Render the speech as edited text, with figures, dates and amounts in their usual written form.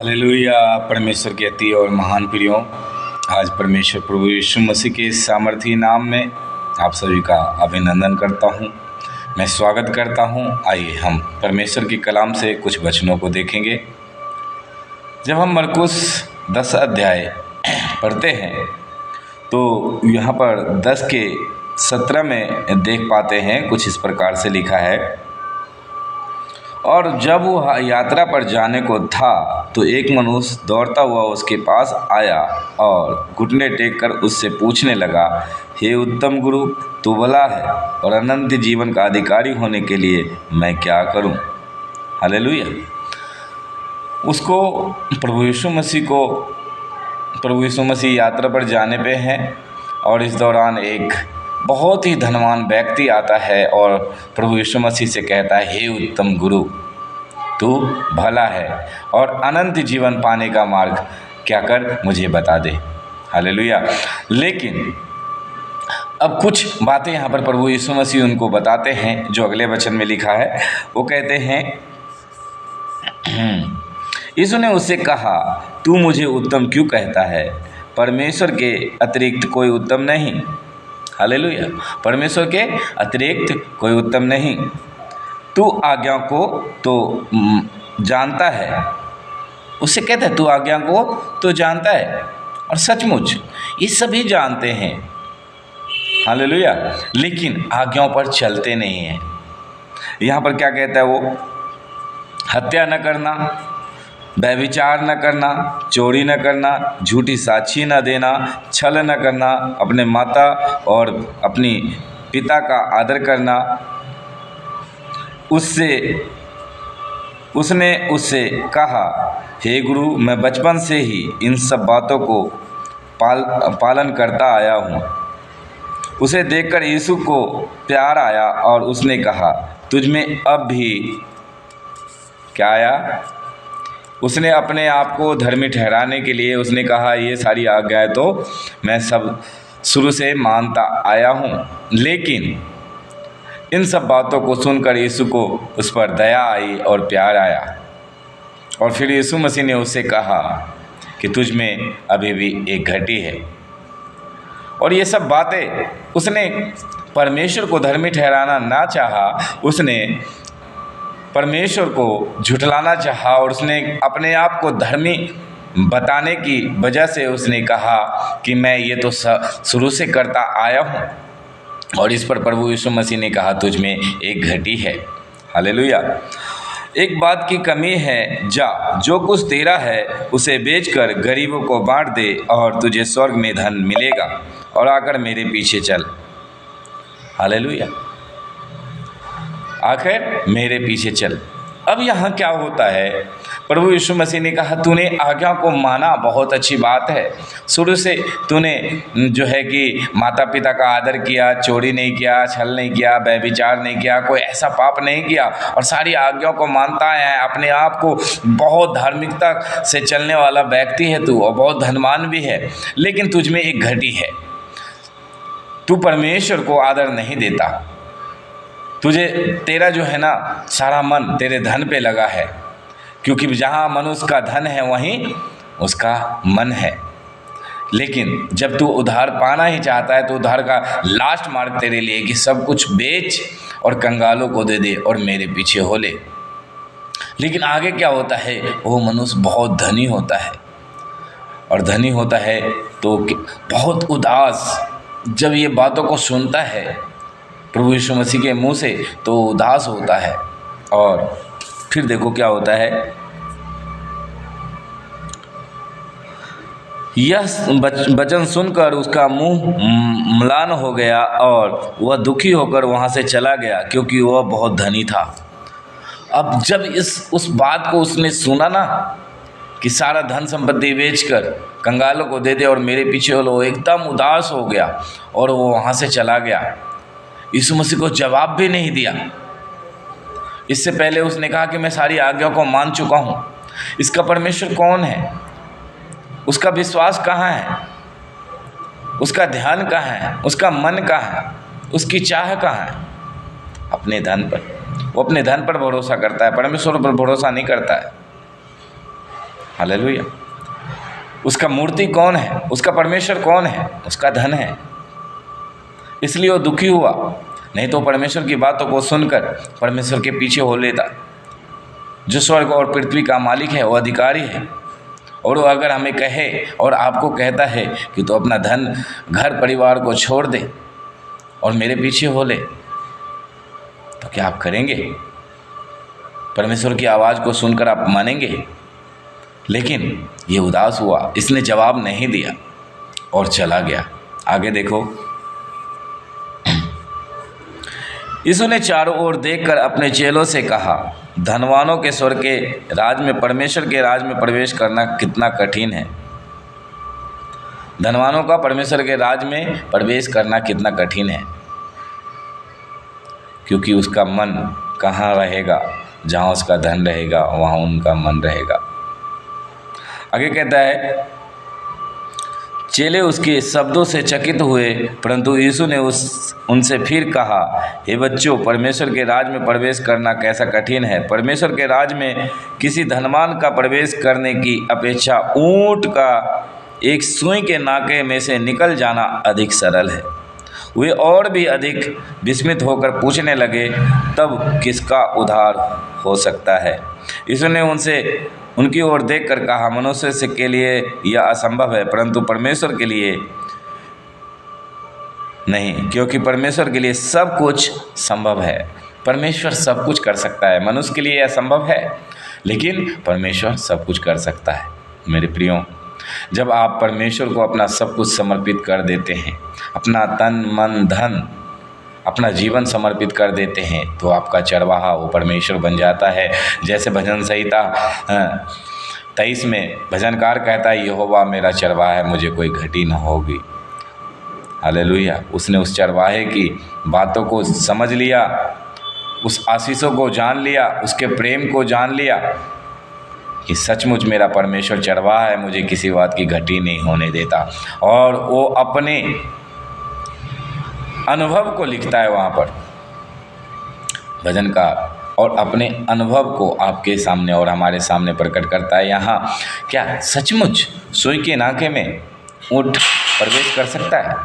Hallelujah. परमेश्वर के अति और महान प्रियों, आज परमेश्वर प्रभु यीशु मसीह के सामर्थी नाम में आप सभी का अभिनंदन करता हूं। मैं स्वागत करता हूं। आइए हम परमेश्वर की कलाम से कुछ वचनों को देखेंगे। जब हम मरकुस 10 अध्याय पढ़ते हैं तो यहाँ पर 10 के 17 में देख पाते हैं, कुछ इस प्रकार से लिखा है। और जब वो यात्रा पर जाने को था तो एक मनुष्य दौड़ता हुआ उसके पास आया और घुटने टेक कर उससे पूछने लगा, हे उत्तम गुरु, तू भला है और अनंत जीवन का अधिकारी होने के लिए मैं क्या करूं? हालेलुया। उसको प्रभु यीशु मसीह यात्रा पर जाने पे हैं और इस दौरान एक बहुत ही धनवान व्यक्ति आता है और प्रभु यीशु मसीह से कहता है, हे उत्तम गुरु, तू भला है और अनंत जीवन पाने का मार्ग क्या कर, मुझे बता दे। हालेलुया। लेकिन अब कुछ बातें यहाँ पर प्रभु यीशु मसीह उनको बताते हैं जो अगले वचन में लिखा है। वो कहते हैं, यीशु ने उससे कहा, तू मुझे उत्तम क्यों कहता है? परमेश्वर के अतिरिक्त कोई उत्तम नहीं। हालेलुया। परमेश्वर के अतिरिक्त कोई उत्तम नहीं। तू आज्ञा को तो जानता है। उससे कहता है, तू आज्ञा को तो जानता है और सचमुच ये सभी जानते हैं। हालेलुया। लेकिन आज्ञाओं पर चलते नहीं हैं। यहाँ पर क्या कहता है वो? हत्या न करना, व्यभिचार न करना, चोरी न करना, झूठी साक्षी न देना, छल न करना, अपने माता और अपनी पिता का आदर करना। उसने उससे कहा, हे गुरु, मैं बचपन से ही इन सब बातों को पालन करता आया हूँ। उसे देखकर यीशु को प्यार आया और उसने कहा, तुझ में अब भी क्या आया? उसने अपने आप को धर्मी ठहराने के लिए उसने कहा, ये सारी आज्ञाएं तो मैं सब शुरू से मानता आया हूँ। लेकिन इन सब बातों को सुनकर यीशु को उस पर दया आई और प्यार आया। और फिर यीशु मसीह ने उससे कहा कि तुझ में अभी भी एक घटी है। और ये सब बातें उसने परमेश्वर को धर्मी ठहराना ना चाहा, उसने परमेश्वर को झुठलाना चाहा और उसने अपने आप को धर्मी बताने की वजह से उसने कहा कि मैं ये तो शुरू से करता आया हूँ। और इस पर प्रभु यीशु मसीह ने कहा, तुझ में एक घटी है। हालेलुया। एक बात की कमी है, जा, जो कुछ तेरा है उसे बेचकर गरीबों को बांट दे और तुझे स्वर्ग में धन मिलेगा और आकर मेरे पीछे चल। हालेलुया। आकर मेरे पीछे चल। अब यहाँ क्या होता है? प्रभु यीशु मसीह ने कहा, तूने आज्ञा को माना, बहुत अच्छी बात है। शुरू से तूने जो है कि माता पिता का आदर किया, चोरी नहीं किया, छल नहीं किया, व्यभिचार नहीं किया, कोई ऐसा पाप नहीं किया और सारी आज्ञाओं को मानता है। अपने आप को बहुत धार्मिकता से चलने वाला व्यक्ति है तू और बहुत धनवान भी है। लेकिन तुझ में एक घटी है, तू परमेश्वर को आदर नहीं देता। तेरा जो है ना सारा मन तेरे धन पे लगा है, क्योंकि जहाँ मनुष्य का धन है वहीं उसका मन है। लेकिन जब तू उधार पाना ही चाहता है तो उधार का लास्ट मार्ग तेरे लिए कि सब कुछ बेच और कंगालों को दे दे और मेरे पीछे हो ले। लेकिन आगे क्या होता है? वो मनुष्य बहुत धनी होता है और धनी होता है तो बहुत उदास जब ये बातों को सुनता है प्रभु यीशु मसीह के मुंह से तो उदास होता है। और फिर देखो क्या होता है, यह वचन सुनकर उसका मुंह म्लान हो गया और वह दुखी होकर वहां से चला गया, क्योंकि वह बहुत धनी था। अब जब उस बात को उसने सुना ना कि सारा धन संपत्ति बेचकर कंगालों को दे दे और मेरे पीछे हो लो, एकदम उदास हो गया और वो वहां से चला गया। यीशु मसीह को जवाब भी नहीं दिया। इससे पहले उसने कहा कि मैं सारी आज्ञाओं को मान चुका हूँ। इसका परमेश्वर कौन है? उसका विश्वास कहाँ है? उसका ध्यान कहाँ है? उसका मन कहाँ है? उसकी चाह कहाँ है? अपने धन पर। वो अपने धन पर भरोसा करता है, परमेश्वर पर भरोसा नहीं करता है। हालेलुया। उसका मूर्ति कौन है? उसका परमेश्वर कौन है? उसका धन है। इसलिए वो दुखी हुआ, नहीं तो परमेश्वर की बातों को सुनकर परमेश्वर के पीछे हो लेता। जो स्वर्ग और पृथ्वी का मालिक है, वो अधिकारी है, और वो अगर हमें कहे और आपको कहता है कि तो अपना धन, घर परिवार को छोड़ दे और मेरे पीछे हो ले, तो क्या आप करेंगे? परमेश्वर की आवाज़ को सुनकर आप मानेंगे? लेकिन ये उदास हुआ, इसने जवाब नहीं दिया और चला गया। आगे देखो, यीशु ने चारों ओर देखकर अपने चेलों से कहा, धनवानों के स्वर्ग के राज में, परमेश्वर के राज में प्रवेश करना कितना कठिन है। धनवानों का परमेश्वर के राज में प्रवेश करना कितना कठिन है, क्योंकि उसका मन कहाँ रहेगा? जहाँ उसका धन रहेगा वहाँ उनका मन रहेगा। आगे कहता है, चेले उसके शब्दों से चकित हुए, परंतु यीशु ने उनसे फिर कहा, हे बच्चों, परमेश्वर के राज में प्रवेश करना कैसा कठिन है। परमेश्वर के राज में किसी धनवान का प्रवेश करने की अपेक्षा ऊंट का एक सुई के नाके में से निकल जाना अधिक सरल है। वे और भी अधिक विस्मित होकर पूछने लगे, तब किसका उद्धार हो सकता है? यीशु ने उनकी ओर देखकर कहा, मनुष्य से के लिए यह असंभव है, परंतु परमेश्वर के लिए नहीं, क्योंकि परमेश्वर के लिए सब कुछ संभव है। परमेश्वर सब कुछ कर सकता है। मनुष्य के लिए असंभव है, लेकिन परमेश्वर सब कुछ कर सकता है। मेरे प्रियो, जब आप परमेश्वर को अपना सब कुछ समर्पित कर देते हैं, अपना तन मन धन, अपना जीवन समर्पित कर देते हैं, तो आपका चरवाहा वो परमेश्वर बन जाता है। जैसे भजन संहिता 23 में भजनकार कहता है, यहोवा मेरा चरवाहा है, मुझे कोई घटी न होगी। हालेलुया। उसने उस चरवाहे की बातों को समझ लिया, उस आशीषों को जान लिया, उसके प्रेम को जान लिया कि सचमुच मेरा परमेश्वर चरवाहा है, मुझे किसी बात की घटी नहीं होने देता। और वो अपने अनुभव को लिखता है वहाँ पर भजनकार, और अपने अनुभव को आपके सामने और हमारे सामने प्रकट करता है। यहाँ क्या सचमुच सुई के नाके में ऊँट प्रवेश कर सकता है?